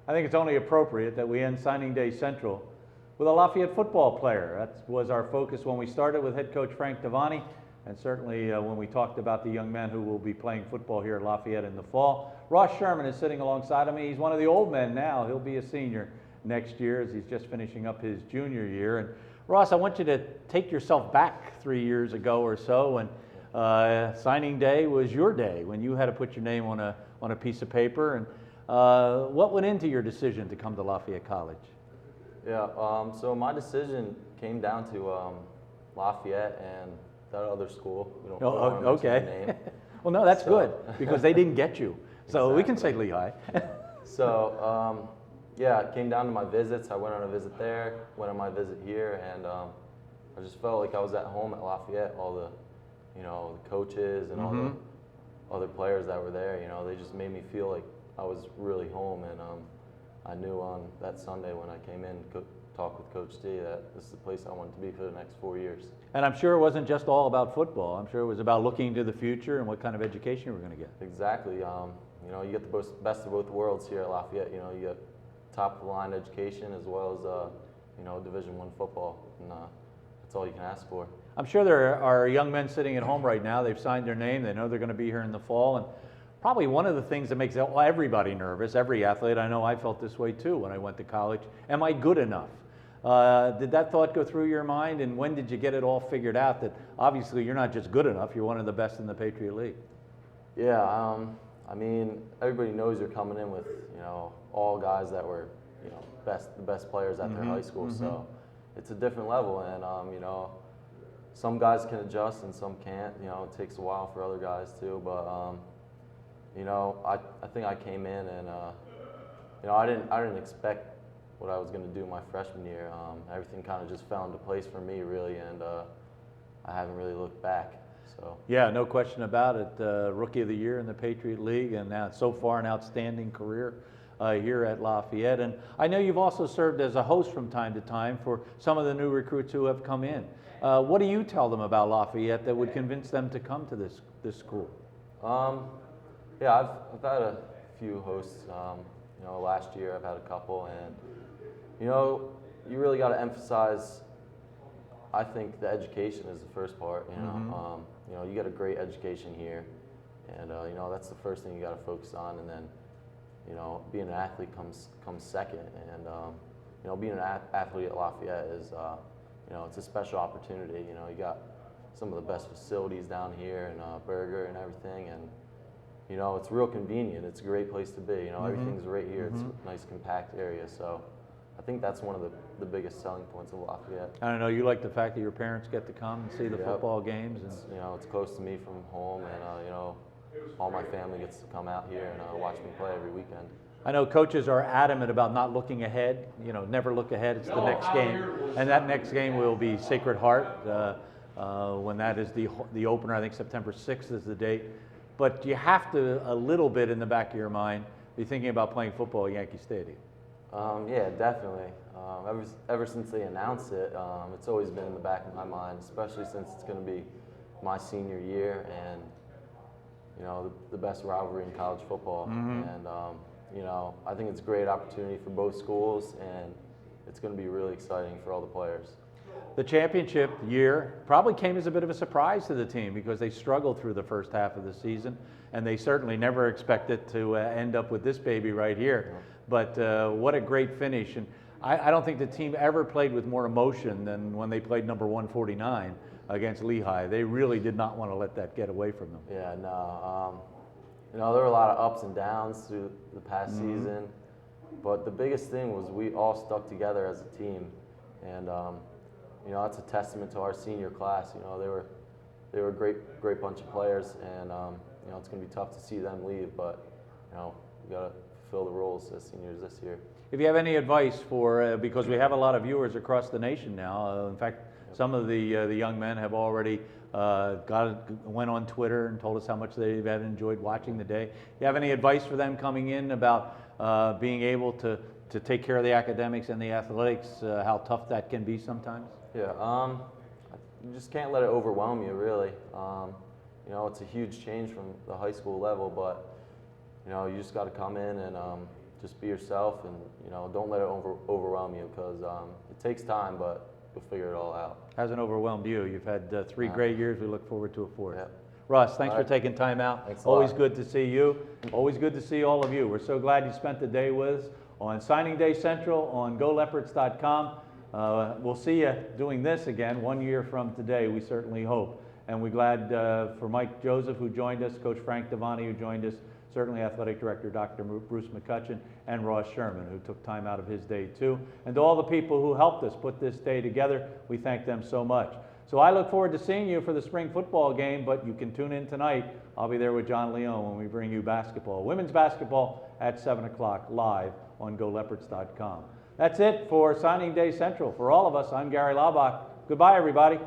I think it's only appropriate that we end signing day central with a Lafayette football player. That was our focus when we started with head coach Frank Devani, and certainly when we talked about the young men who will be playing football here at Lafayette in the fall. Ross Scheuerman is sitting alongside of me. He's one of the old men now. He'll be a senior next year as he's just finishing up his junior year. And Ross, I want you to take yourself back 3 years ago or so, and signing day was your day when you had to put your name on a piece of paper. And what went into your decision to come to Lafayette College? Yeah, so my decision came down to Lafayette and that other school. We don't want to mention the name. Well, no, that's good because they didn't get you. So we can say Lehigh. So, yeah, it came down to my visits. I went on a visit there, went on my visit here, and I just felt like I was at home at Lafayette. All the, the coaches and all the other players that were there, they just made me feel like I was really home. And I knew on that Sunday when I came in to talk with Coach D that this is the place I wanted to be for the next 4 years. And I'm sure it wasn't just all about football. I'm sure it was about looking to the future and what kind of education you were going to get. Exactly. You get the best of both worlds here at Lafayette. You get top of the line education as well as Division I football, and that's all you can ask for. I'm sure there are young men sitting at home right now. They've signed their name. They know they're going to be here in the fall, and probably one of the things that makes everybody nervous, every athlete, I know I felt this way too when I went to college, am I good enough? Did that thought go through your mind, and when did you get it all figured out that obviously you're not just good enough, you're one of the best in the Patriot League? Yeah, I mean, everybody knows you're coming in with, all guys that were, the best players at their high school, so it's a different level, and, some guys can adjust and some can't. It takes a while for other guys too, but, I think I came in and, I didn't expect what I was going to do my freshman year. Everything kind of just fell into place for me, really, and I haven't really looked back. So. Yeah, no question about it. Rookie of the Year in the Patriot League, and now so far an outstanding career here at Lafayette. And I know you've also served as a host from time to time for some of the new recruits who have come in. What do you tell them about Lafayette that would convince them to come to this school? Yeah, I've had a few hosts. Last year I've had a couple, and you really got to emphasize. I think the education is the first part. You get a great education here, and that's the first thing you got to focus on, and then being an athlete comes second. And being an athlete at Lafayette is it's a special opportunity. You got some of the best facilities down here, and Burger and everything, and it's real convenient. It's a great place to be. Everything's right here. It's a nice compact area, so I think that's one of the biggest selling points of Lafayette. I don't know, you like the fact that your parents get to come and see the football games? And it's close to me from home, and all my family gets to come out here and watch me play every weekend. I know coaches are adamant about not looking ahead. Never look ahead. It's the next game, and that next game will be Sacred Heart when that is the opener. I think September 6th is the date. But you have to, a little bit in the back of your mind, be thinking about playing football at Yankee Stadium. Yeah, definitely. Ever since they announced it, it's always been in the back of my mind, especially since it's going to be my senior year and the best rivalry in college football. And I think it's a great opportunity for both schools, and it's going to be really exciting for all the players. The championship year probably came as a bit of a surprise to the team because they struggled through the first half of the season, and they certainly never expected to end up with this baby right here. But what a great finish. And I don't think the team ever played with more emotion than when they played number 149 against Lehigh. They really did not want to let that get away from them. Yeah, no. There were a lot of ups and downs through the past season, but the biggest thing was we all stuck together as a team, and that's a testament to our senior class. They were a great bunch of players, and it's going to be tough to see them leave, but we got to fulfill the roles as seniors this year. If you have any advice for, because we have a lot of viewers across the nation now, in fact, some of the young men have already went on Twitter and told us how much they had enjoyed watching the day. You have any advice for them coming in about being able to take care of the academics and the athletics, how tough that can be sometimes? Yeah, you just can't let it overwhelm you, really. It's a huge change from the high school level, but you just got to come in and just be yourself, and don't let it overwhelm you, because it takes time, but you'll figure it all out. Hasn't overwhelmed you. You've had 3 great years. We look forward to a 4th. Yep. Ross, thanks All for right. taking time out. Thanks a Always lot. good to see you. Always good to see all of you. We're so glad you spent the day with us on Signing Day Central on GoLeopards.com. We'll see you doing this again 1 year from today, we certainly hope. And we're glad for Mike Joseph, who joined us, Coach Frank Devani, who joined us, certainly Athletic Director Dr. Bruce McCutcheon, and Ross Scheuerman, who took time out of his day too. And to all the people who helped us put this day together, we thank them so much. So I look forward to seeing you for the spring football game, but you can tune in tonight. I'll be there with John Leone when we bring you basketball, women's basketball at 7 o'clock live on GoLeopards.com. That's it for Signing Day Central. For all of us, I'm Gary Laubach. Goodbye, everybody.